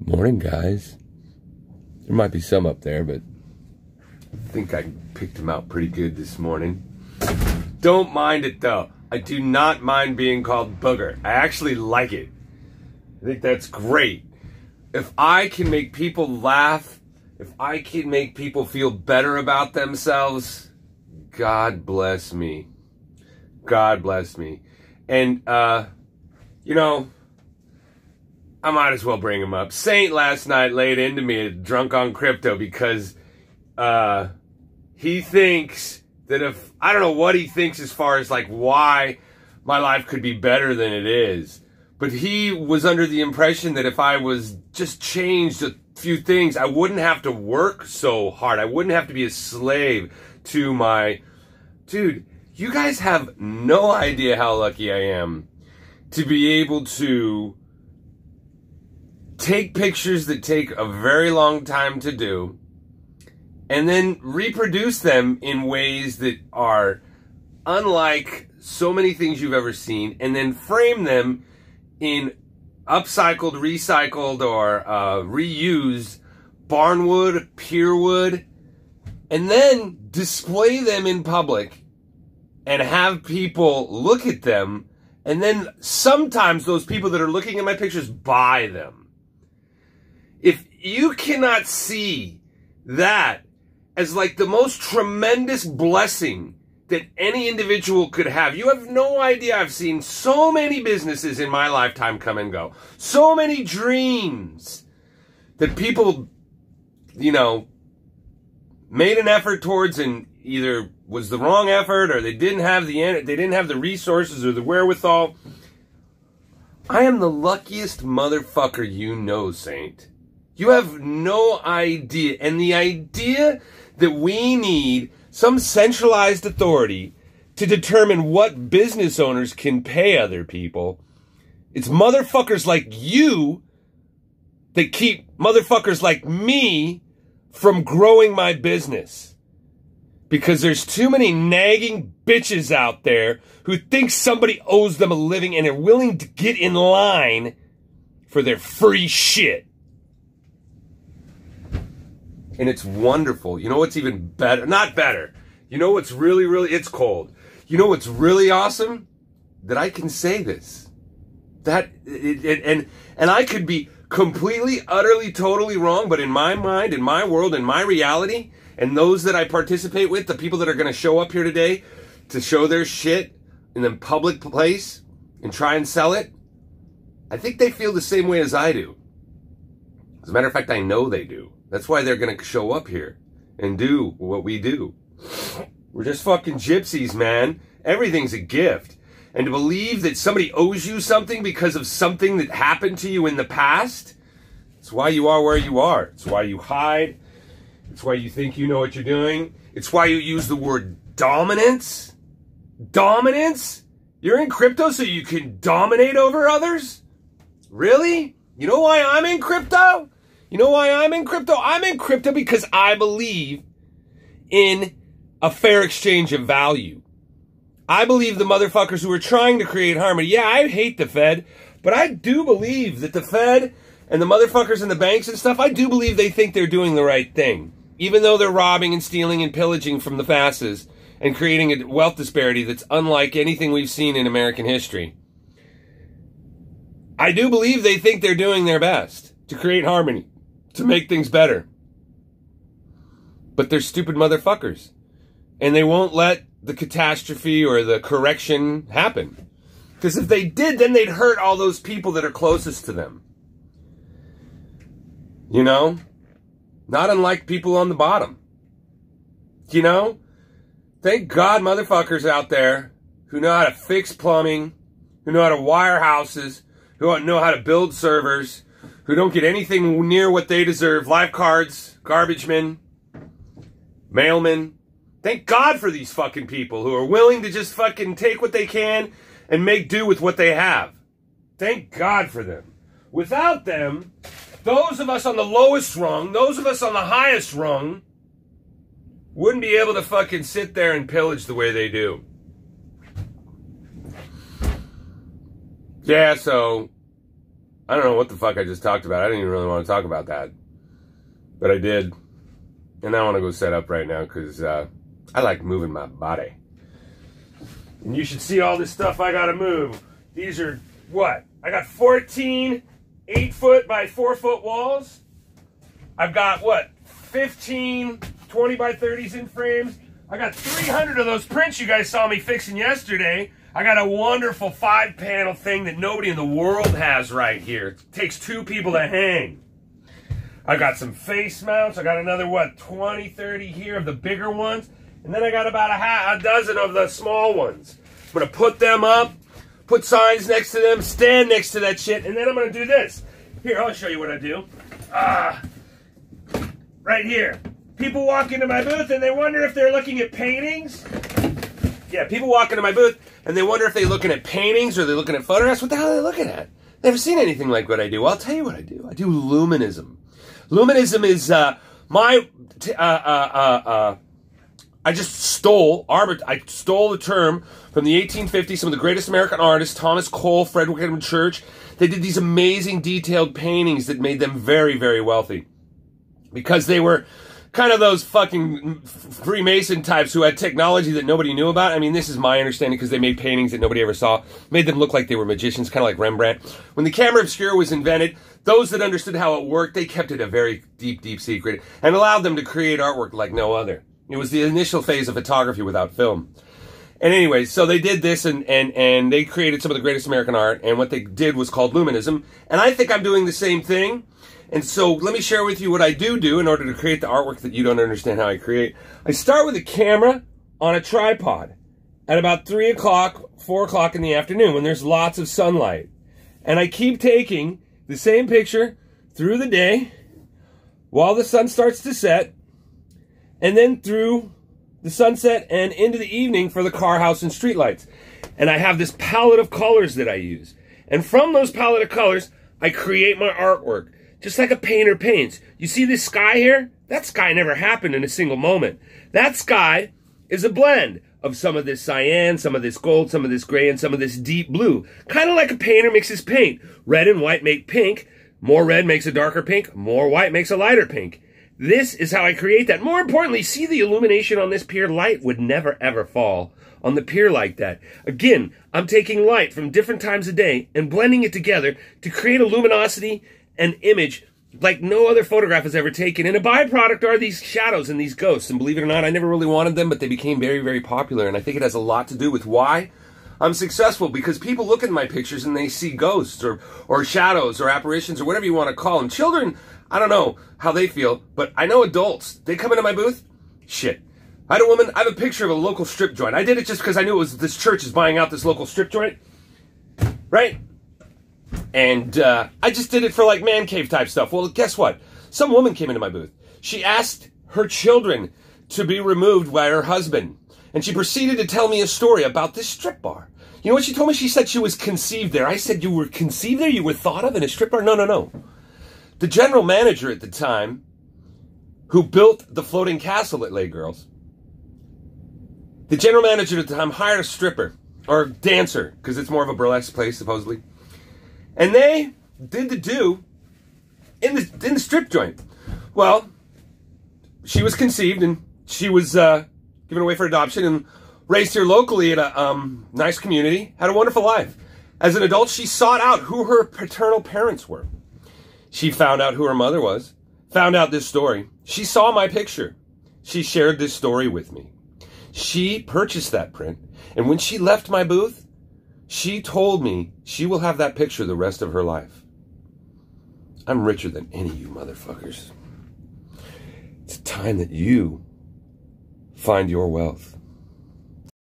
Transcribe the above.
Morning, guys. There might be some up there, but I think I picked them out pretty good this morning. Don't mind it, though. I do not mind being called Booger. I actually like it. I think that's great. If I can make people laugh, if I can make people feel better about themselves, God bless me. God bless me. And, you know, I might as well bring him up. Saint last night laid into me at Drunk on Crypto because he thinks that if, I don't know what he thinks as far as like why my life could be better than it is. But he was under the impression that if I was just changed a few things, I wouldn't have to work so hard. I wouldn't have to be a slave to my... Dude, you guys have no idea how lucky I am to be able to take pictures that take a very long time to do and then reproduce them in ways that are unlike so many things you've ever seen, and then frame them in upcycled, recycled, or reused barnwood, pierwood, and then display them in public and have people look at them, and then sometimes those people that are looking at my pictures buy them. If you cannot see that as like the most tremendous blessing that any individual could have, you have no idea. I've seen so many businesses in my lifetime come and go. So many dreams that people, you know, made an effort towards and either was the wrong effort or they didn't have the resources or the wherewithal. I am the luckiest motherfucker you know, Saint. You have no idea. And the idea that we need some centralized authority to determine what business owners can pay other people, it's motherfuckers like you that keep motherfuckers like me from growing my business. Because there's too many nagging bitches out there who think somebody owes them a living and are willing to get in line for their free shit. And it's wonderful. You know what's even better? Not better. You know what's really, it's cold. You know what's really awesome? That I can say this. And I could be completely, utterly, totally wrong, but in my mind, in my world, in my reality, and those that I participate with, the people that are going to show up here today to show their shit in the public place and try and sell it, I think they feel the same way as I do. As a matter of fact, I know they do. That's why they're going to show up here and do what we do. We're just fucking gypsies, man. Everything's a gift. And to believe that somebody owes you something because of something that happened to you in the past, it's why you are where you are. It's why you hide. It's why you think you know what you're doing. It's why you use the word dominance. Dominance? You're in crypto so you can dominate over others? Really? You know why I'm in crypto? You know why I'm in crypto? I'm in crypto because I believe in a fair exchange of value. I believe the motherfuckers who are trying to create harmony. Yeah, I hate the Fed, but I do believe that the Fed and the motherfuckers in the banks and stuff, I do believe they think they're doing the right thing. Even though they're robbing and stealing and pillaging from the masses and creating a wealth disparity that's unlike anything we've seen in American history. I do believe they think they're doing their best to create harmony, to make things better. But they're stupid motherfuckers. And they won't let the catastrophe or the correction happen. Because if they did, then they'd hurt all those people that are closest to them. You know? Not unlike people on the bottom. You know? Thank God motherfuckers out there who know how to fix plumbing, who know how to wire houses, who know how to build servers, who don't get anything near what they deserve. Lifeguards, garbage men, mailmen. Thank God for these fucking people who are willing to just fucking take what they can and make do with what they have. Thank God for them. Without them, those of us on the lowest rung, those of us on the highest rung, wouldn't be able to fucking sit there and pillage the way they do. Yeah, so I don't know what the fuck I just talked about. I didn't even really want to talk about that. But I did. And I want to go set up right now because I like moving my body. And you should see all this stuff I got to move. These are, what? I got 14 8-foot by 4-foot walls. I've got, what, 15 20 by 30s in frames. I got 300 of those prints you guys saw me fixing yesterday. I got a wonderful 5-panel thing that nobody in the world has right here. It takes 2 people to hang. I got some face mounts. I got another, what, 20, 30 here of the bigger ones. And then I got about a dozen of the small ones. I'm going to put them up, put signs next to them, stand next to that shit, and then I'm going to do this. Here, I'll show you what I do. Right here. People walk into my booth and they wonder if they're looking at paintings. Yeah, people walk into my booth and they wonder if they're looking at paintings or they're looking at photographs. What the hell are they looking at? Never seen anything like what I do. Well, I'll tell you what I do. I do luminism. Luminism is I stole the term from the 1850s. Some of the greatest American artists, Thomas Cole, Frederick Edmund Church, they did these amazing detailed paintings that made them very, very wealthy. Because they were kind of those fucking Freemason types who had technology that nobody knew about. I mean, this is my understanding because they made paintings that nobody ever saw. Made them look like they were magicians, kind of like Rembrandt. When the camera obscura was invented, those that understood how it worked, they kept it a very deep, deep secret and allowed them to create artwork like no other. It was the initial phase of photography without film. And anyway, so they did this and they created some of the greatest American art. And what they did was called luminism. And I think I'm doing the same thing. And so let me share with you what I do in order to create the artwork that you don't understand how I create. I start with a camera on a tripod at about 3 o'clock, 4 o'clock in the afternoon when there's lots of sunlight. And I keep taking the same picture through the day while the sun starts to set, and then through the sunset and into the evening for the car, house, and street lights. And I have this palette of colors that I use. And from those palette of colors, I create my artwork. Just like a painter paints. You see this sky here? That sky never happened in a single moment. That sky is a blend of some of this cyan, some of this gold, some of this gray, and some of this deep blue. Kind of like a painter mixes paint. Red and white make pink. More red makes a darker pink. More white makes a lighter pink. This is how I create that. More importantly, see the illumination on this pier? Light would never ever fall on the pier like that. Again, I'm taking light from different times of day and blending it together to create a luminosity and image like no other photograph has ever taken. And a byproduct are these shadows and these ghosts. And believe it or not, I never really wanted them, but they became very, very popular. And I think it has a lot to do with why I'm successful. Because people look at my pictures and they see ghosts or shadows or apparitions or whatever you want to call them. Children, I don't know how they feel, but I know adults. They come into my booth, shit. I have a picture of a local strip joint. I did it just because I knew it was this church is buying out this local strip joint. Right? And I just did it for like man cave type stuff. Well, guess what? Some woman came into my booth. She asked her children to be removed by her husband. And she proceeded to tell me a story about this strip bar. You know what she told me? She said she was conceived there. I said, you were conceived there? You were thought of in a strip bar? No, no, no. The general manager at the time, who built the floating castle at Les Girls, the general manager at the time hired a stripper, or dancer, because it's more of a burlesque place, supposedly. And they did the do in the strip joint. Well, she was conceived and she was given away for adoption and raised here locally in a nice community, had a wonderful life. As an adult, she sought out who her paternal parents were. She found out who her mother was, found out this story. She saw my picture. She shared this story with me. She purchased that print, and when she left my booth, she told me she will have that picture the rest of her life. I'm richer than any of you motherfuckers. It's time that you find your wealth.